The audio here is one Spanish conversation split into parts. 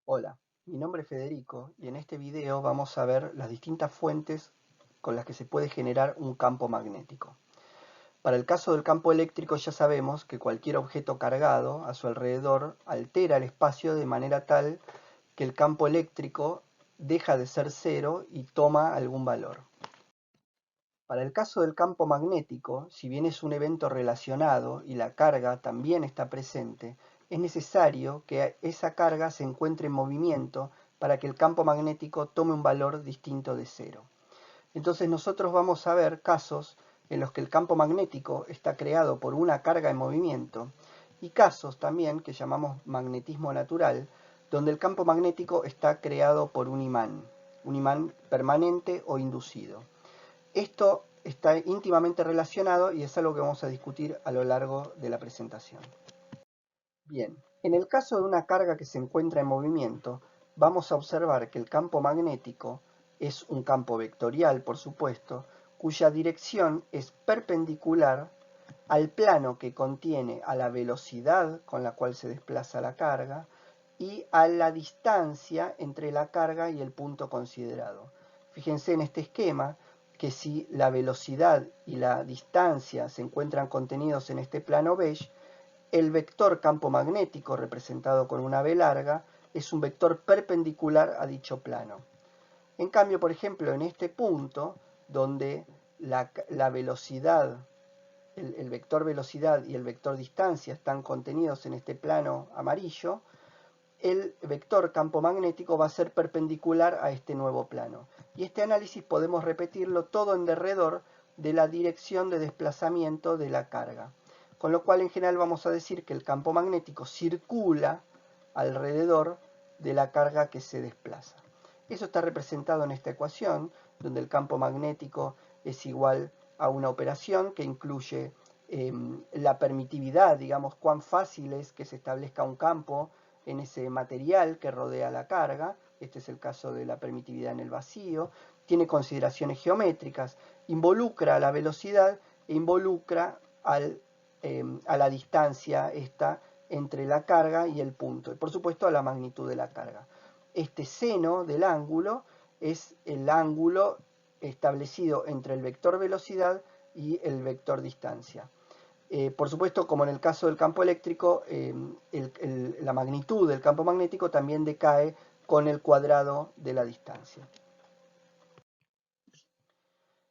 Hola, mi nombre es Federico y en este video vamos a ver las distintas fuentes con las que se puede generar un campo magnético. Para el caso del campo eléctrico ya sabemos que cualquier objeto cargado a su alrededor altera el espacio de manera tal que el campo eléctrico deja de ser cero y toma algún valor. Para el caso del campo magnético, si bien es un evento relacionado y la carga también está presente, es necesario que esa carga se encuentre en movimiento para que el campo magnético tome un valor distinto de cero. Entonces nosotros vamos a ver casos en los que el campo magnético está creado por una carga en movimiento y casos también que llamamos magnetismo natural, donde el campo magnético está creado por un imán permanente o inducido. Esto está íntimamente relacionado y es algo que vamos a discutir a lo largo de la presentación. Bien, en el caso de una carga que se encuentra en movimiento, vamos a observar que el campo magnético es un campo vectorial, por supuesto, cuya dirección es perpendicular al plano que contiene a la velocidad con la cual se desplaza la carga y a la distancia entre la carga y el punto considerado. Fíjense en este esquema que si la velocidad y la distancia se encuentran contenidos en este plano beige, el vector campo magnético representado con una B larga es un vector perpendicular a dicho plano. En cambio, por ejemplo, en este punto, donde la velocidad, el vector velocidad y el vector distancia están contenidos en este plano amarillo, el vector campo magnético va a ser perpendicular a este nuevo plano. Y este análisis podemos repetirlo todo en derredor de la dirección de desplazamiento de la carga. Con lo cual en general vamos a decir que el campo magnético circula alrededor de la carga que se desplaza. Eso está representado en esta ecuación, donde el campo magnético es igual a una operación que incluye la permitividad, digamos, cuán fácil es que se establezca un campo en ese material que rodea la carga. Este es el caso de la permitividad en el vacío. Tiene consideraciones geométricas, involucra a la velocidad e involucra a la distancia esta entre la carga y el punto. Y por supuesto a la magnitud de la carga. Este seno del ángulo es el ángulo establecido entre el vector velocidad y el vector distancia. Por supuesto, como en el caso del campo eléctrico, la magnitud del campo magnético también decae con el cuadrado de la distancia.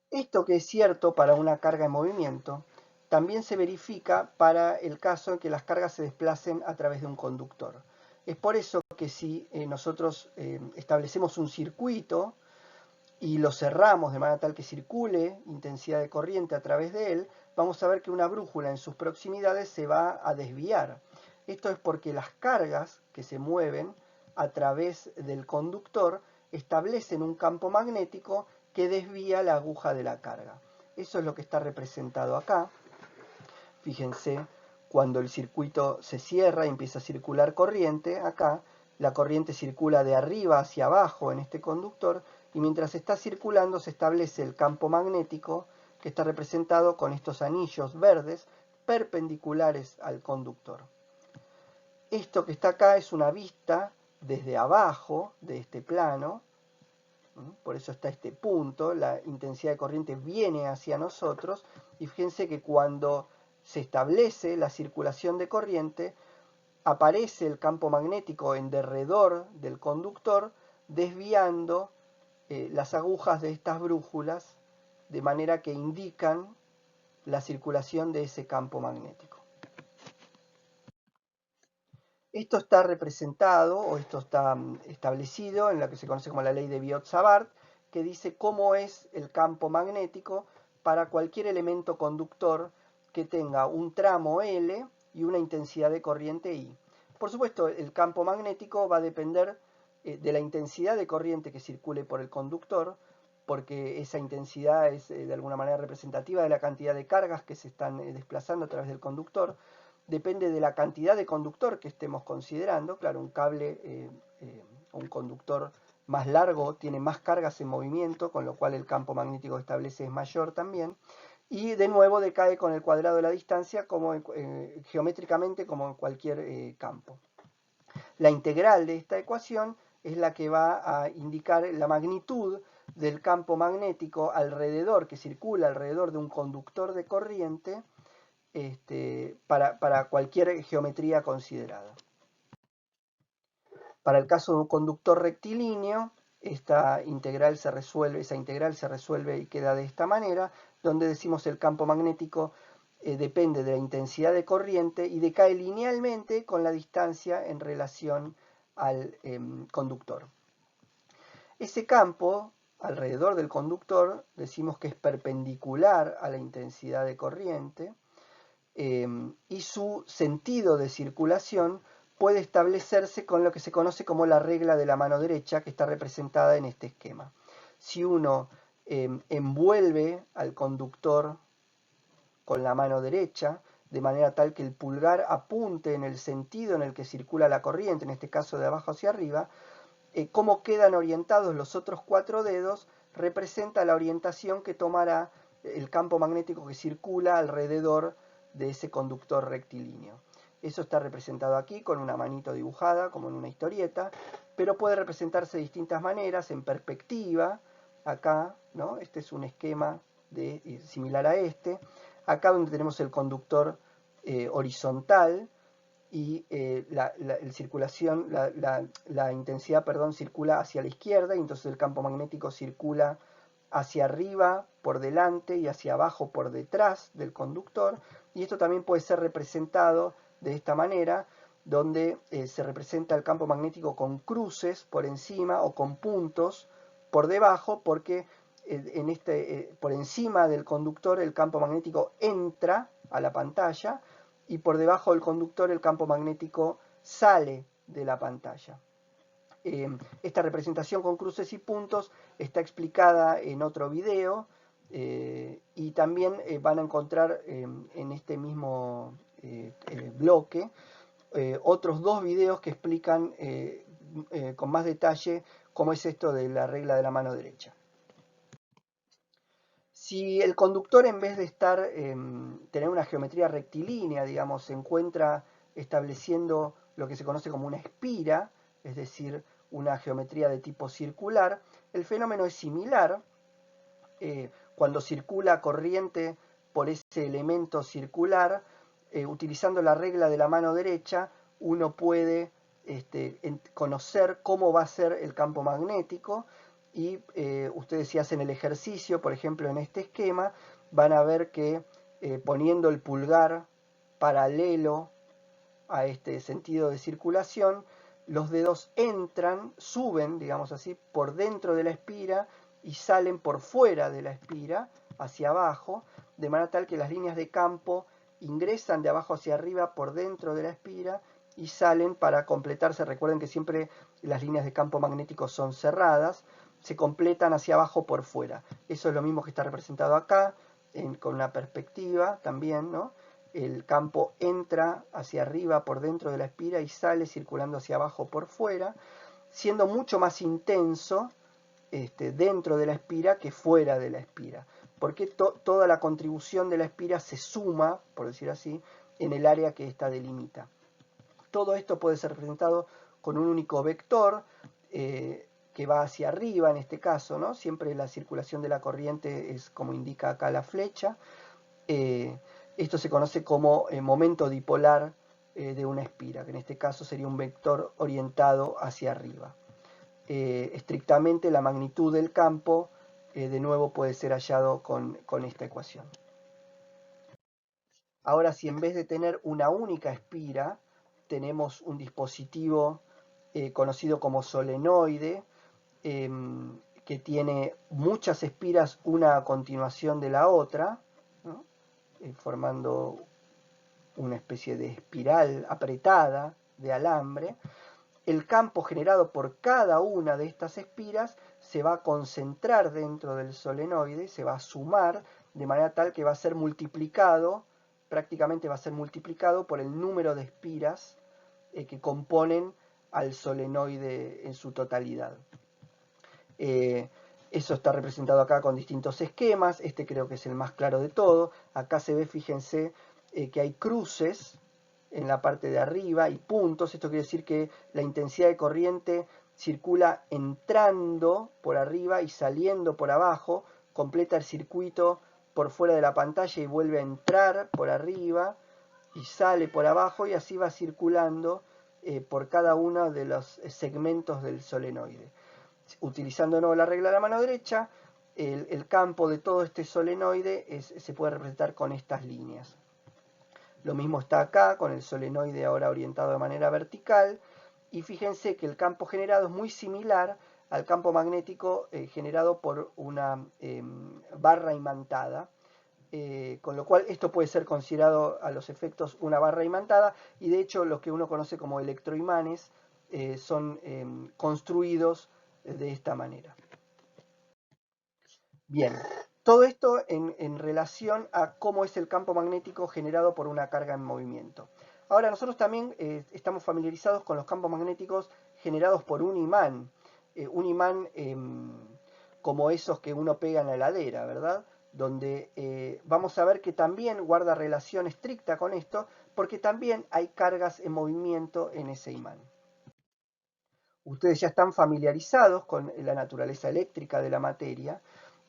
Esto que es cierto para una carga en movimiento, también se verifica para el caso en que las cargas se desplacen a través de un conductor. Es por eso que si nosotros establecemos un circuito y lo cerramos de manera tal que circule intensidad de corriente a través de él, vamos a ver que una brújula en sus proximidades se va a desviar. Esto es porque las cargas que se mueven a través del conductor establecen un campo magnético que desvía la aguja de la carga. Eso es lo que está representado acá. Fíjense, cuando el circuito se cierra y empieza a circular corriente, acá la corriente circula de arriba hacia abajo en este conductor y mientras está circulando se establece el campo magnético que está representado con estos anillos verdes perpendiculares al conductor. Esto que está acá es una vista desde abajo de este plano, por eso está este punto, la intensidad de corriente viene hacia nosotros y fíjense que cuando se establece la circulación de corriente, aparece el campo magnético en derredor del conductor, desviando las agujas de estas brújulas, de manera que indican la circulación de ese campo magnético. Esto está representado, o esto está establecido en lo que se conoce como la ley de Biot-Savart, que dice cómo es el campo magnético para cualquier elemento conductor que tenga un tramo L y una intensidad de corriente I. Por supuesto, el campo magnético va a depender de la intensidad de corriente que circule por el conductor, porque esa intensidad es de alguna manera representativa de la cantidad de cargas que se están desplazando a través del conductor. Depende de la cantidad de conductor que estemos considerando. Claro, un cable o un conductor más largo tiene más cargas en movimiento, con lo cual el campo magnético que establece es mayor también. Y de nuevo decae con el cuadrado de la distancia, como geométricamente como en cualquier campo. La integral de esta ecuación es la que va a indicar la magnitud del campo magnético alrededor, que circula alrededor de un conductor de corriente, para cualquier geometría considerada. Para el caso de un conductor rectilíneo, esa integral se resuelve y queda de esta manera, donde decimos el campo magnético depende de la intensidad de corriente y decae linealmente con la distancia en relación al conductor. Ese campo alrededor del conductor decimos que es perpendicular a la intensidad de corriente, y su sentido de circulación puede establecerse con lo que se conoce como la regla de la mano derecha, que está representada en este esquema. Si uno envuelve al conductor con la mano derecha, de manera tal que el pulgar apunte en el sentido en el que circula la corriente, en este caso de abajo hacia arriba, cómo quedan orientados los otros 4 dedos representa la orientación que tomará el campo magnético que circula alrededor de ese conductor rectilíneo. Eso está representado aquí con una manito dibujada, como en una historieta, pero puede representarse de distintas maneras, en perspectiva, acá, ¿no? Este es un esquema similar a este. Acá donde tenemos el conductor horizontal, y la intensidad, perdón, circula hacia la izquierda, y entonces el campo magnético circula hacia arriba por delante y hacia abajo por detrás del conductor, y esto también puede ser representado de esta manera, donde se representa el campo magnético con cruces por encima o con puntos por debajo, porque por encima del conductor el campo magnético entra a la pantalla, y por debajo del conductor el campo magnético sale de la pantalla. Esta representación con cruces y puntos está explicada en otro video, y también van a encontrar en este mismo bloque otros 2 videos que explican con más detalle cómo es esto de la regla de la mano derecha. Si el conductor, en vez de tener una geometría rectilínea, digamos, se encuentra estableciendo lo que se conoce como una espira, es decir, una geometría de tipo circular, el fenómeno es similar. Cuando circula corriente por ese elemento circular, utilizando la regla de la mano derecha, uno puede conocer cómo va a ser el campo magnético, y ustedes, si hacen el ejercicio, por ejemplo en este esquema, van a ver que poniendo el pulgar paralelo a este sentido de circulación, los dedos suben, digamos así, por dentro de la espira y salen por fuera de la espira, hacia abajo, de manera tal que las líneas de campo ingresan de abajo hacia arriba por dentro de la espira y salen para completarse. Recuerden que siempre las líneas de campo magnético son cerradas, se completan hacia abajo por fuera. Eso es lo mismo que está representado acá, con una perspectiva también, ¿no? El campo entra hacia arriba por dentro de la espira y sale circulando hacia abajo por fuera, siendo mucho más intenso dentro de la espira que fuera de la espira, porque toda la contribución de la espira se suma, por decir así, en el área que ésta delimita. Todo esto puede ser representado con un único vector que va hacia arriba, en este caso, ¿no? Siempre la circulación de la corriente es como indica acá la flecha. Esto se conoce como momento dipolar de una espira, que en este caso sería un vector orientado hacia arriba. Estrictamente la magnitud del campo de nuevo puede ser hallado con esta ecuación. Ahora, si en vez de tener una única espira tenemos un dispositivo conocido como solenoide, que tiene muchas espiras una a continuación de la otra, ¿no? Formando una especie de espiral apretada de alambre, el campo generado por cada una de estas espiras se va a concentrar dentro del solenoide, se va a sumar de manera tal que va a ser multiplicado, prácticamente va a ser multiplicado por el número de espiras que componen al solenoide en su totalidad. Eso está representado acá con distintos esquemas. Este creo que es el más claro de todo. Acá se ve, fíjense, que hay cruces en la parte de arriba y puntos. Esto quiere decir que la intensidad de corriente circula entrando por arriba y saliendo por abajo, completa el circuito por fuera de la pantalla y vuelve a entrar por arriba y sale por abajo, y así va circulando por cada uno de los segmentos del solenoide. Utilizando de nuevo la regla de la mano derecha, el campo de todo este solenoide se puede representar con estas líneas. Lo mismo está acá, con el solenoide ahora orientado de manera vertical, y fíjense que el campo generado es muy similar al campo magnético generado por una barra imantada, con lo cual esto puede ser considerado a los efectos una barra imantada, y de hecho los que uno conoce como electroimanes son construidos de esta manera. Bien, todo esto en relación a cómo es el campo magnético generado por una carga en movimiento. Ahora, nosotros también estamos familiarizados con los campos magnéticos generados por un imán como esos que uno pega en la heladera, ¿verdad? Donde vamos a ver que también guarda relación estricta con esto, porque también hay cargas en movimiento en ese imán. Ustedes ya están familiarizados con la naturaleza eléctrica de la materia,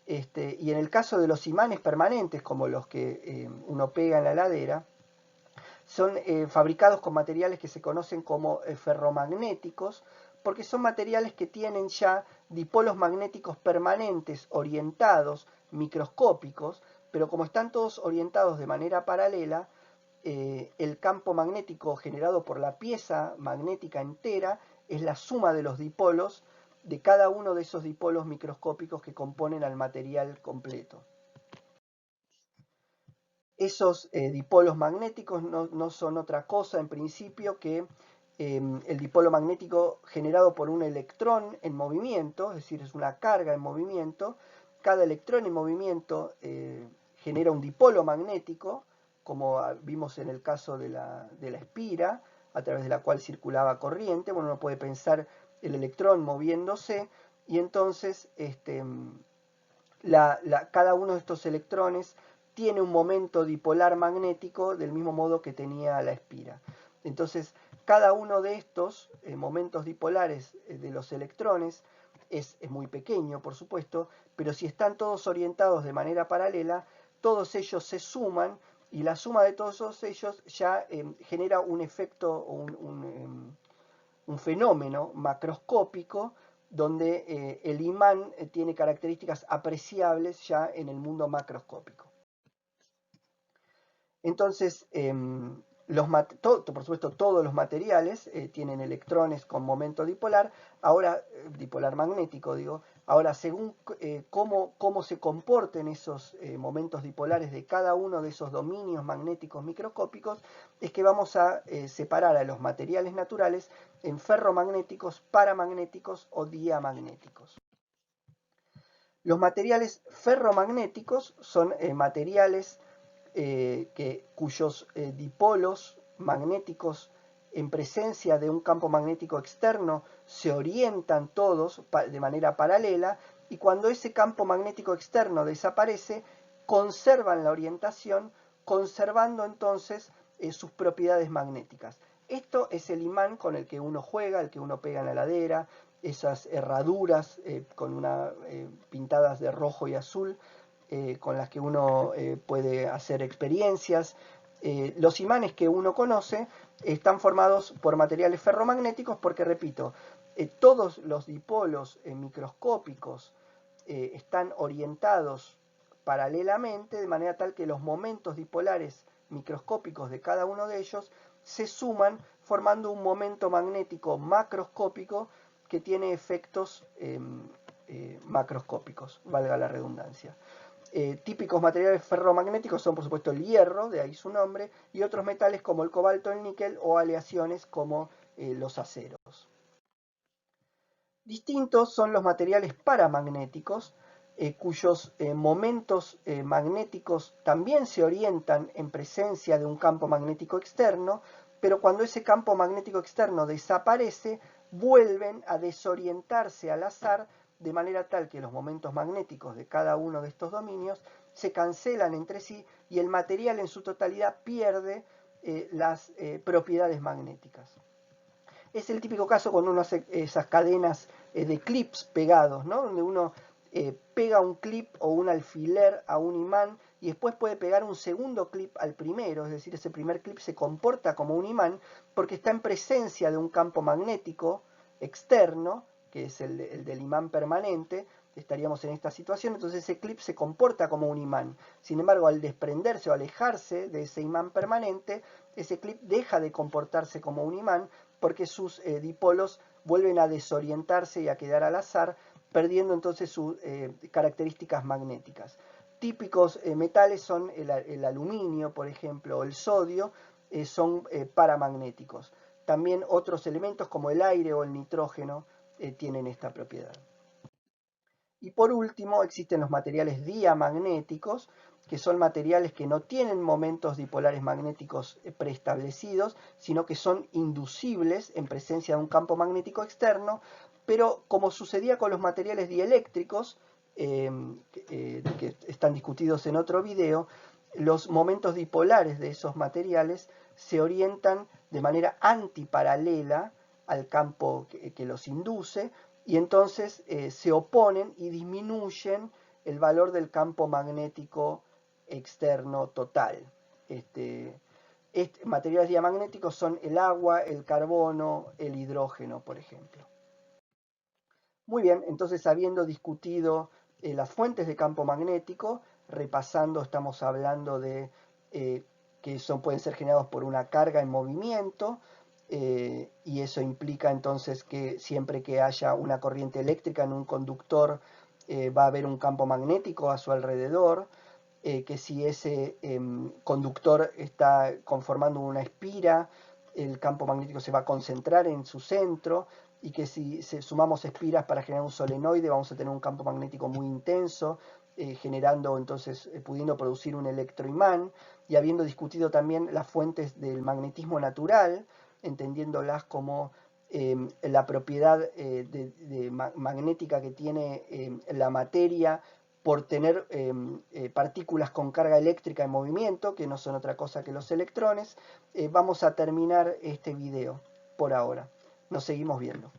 y en el caso de los imanes permanentes, como los que uno pega en la heladera, son fabricados con materiales que se conocen como ferromagnéticos, porque son materiales que tienen ya dipolos magnéticos permanentes orientados, microscópicos, pero como están todos orientados de manera paralela, el campo magnético generado por la pieza magnética entera es la suma de los dipolos de cada uno de esos dipolos microscópicos que componen al material completo. Esos dipolos magnéticos no son otra cosa en principio que el dipolo magnético generado por un electrón en movimiento, es decir, es una carga en movimiento. Cada electrón en movimiento genera un dipolo magnético, como vimos en el caso de la espira, a través de la cual circulaba corriente. Bueno, uno puede pensar el electrón moviéndose, y entonces cada uno de estos electrones tiene un momento dipolar magnético del mismo modo que tenía la espira. Entonces, cada uno de estos momentos dipolares de los electrones es muy pequeño, por supuesto, pero si están todos orientados de manera paralela, todos ellos se suman, y la suma de todos ellos ya genera un efecto, un fenómeno macroscópico, donde el imán tiene características apreciables ya en el mundo macroscópico. Entonces, por supuesto, todos los materiales tienen electrones con momento dipolar, ahora dipolar magnético, digo. Ahora, según cómo se comporten esos momentos dipolares de cada uno de esos dominios magnéticos microscópicos, es que vamos a separar a los materiales naturales en ferromagnéticos, paramagnéticos o diamagnéticos. Los materiales ferromagnéticos son materiales cuyos dipolos magnéticos en presencia de un campo magnético externo se orientan todos de manera paralela, y cuando ese campo magnético externo desaparece, conservan la orientación, conservando entonces sus propiedades magnéticas. Esto es el imán con el que uno juega, el que uno pega en la heladera, esas herraduras pintadas de rojo y azul, con las que uno puede hacer experiencias. Los imanes que uno conoce están formados por materiales ferromagnéticos porque, repito, todos los dipolos microscópicos están orientados paralelamente, de manera tal que los momentos dipolares microscópicos de cada uno de ellos se suman formando un momento magnético macroscópico que tiene efectos macroscópicos, valga la redundancia. Típicos materiales ferromagnéticos son, por supuesto, el hierro, de ahí su nombre, y otros metales como el cobalto, el níquel, o aleaciones como los aceros. Distintos son los materiales paramagnéticos, cuyos momentos magnéticos también se orientan en presencia de un campo magnético externo, pero cuando ese campo magnético externo desaparece, vuelven a desorientarse al azar, de manera tal que los momentos magnéticos de cada uno de estos dominios se cancelan entre sí y el material en su totalidad pierde las propiedades magnéticas. Es el típico caso cuando uno hace esas cadenas de clips pegados, ¿no? Donde uno pega un clip o un alfiler a un imán y después puede pegar un segundo clip al primero, es decir, ese primer clip se comporta como un imán porque está en presencia de un campo magnético externo, que es el del imán permanente. Estaríamos en esta situación, entonces ese clip se comporta como un imán. Sin embargo, al desprenderse o alejarse de ese imán permanente, ese clip deja de comportarse como un imán porque sus dipolos vuelven a desorientarse y a quedar al azar, perdiendo entonces sus características magnéticas. Típicos metales son el aluminio, por ejemplo, o el sodio, son paramagnéticos. También otros elementos como el aire o el nitrógeno tienen esta propiedad. Y por último, existen los materiales diamagnéticos, que son materiales que no tienen momentos dipolares magnéticos preestablecidos, sino que son inducibles en presencia de un campo magnético externo, pero como sucedía con los materiales dieléctricos, que están discutidos en otro video, los momentos dipolares de esos materiales se orientan de manera antiparalela al campo que los induce, y entonces se oponen y disminuyen el valor del campo magnético externo total. Materiales diamagnéticos son el agua, el carbono, el hidrógeno, por ejemplo. Muy bien, entonces habiendo discutido las fuentes de campo magnético, repasando, estamos hablando de que pueden ser generados por una carga en movimiento, y eso implica entonces que siempre que haya una corriente eléctrica en un conductor va a haber un campo magnético a su alrededor, que si ese conductor está conformando una espira, el campo magnético se va a concentrar en su centro, y que si sumamos espiras para generar un solenoide vamos a tener un campo magnético muy intenso, generando entonces, pudiendo producir un electroimán. Y habiendo discutido también las fuentes del magnetismo natural, entendiéndolas como la propiedad magnética que tiene la materia por tener partículas con carga eléctrica en movimiento, que no son otra cosa que los electrones, vamos a terminar este video por ahora. Nos seguimos viendo.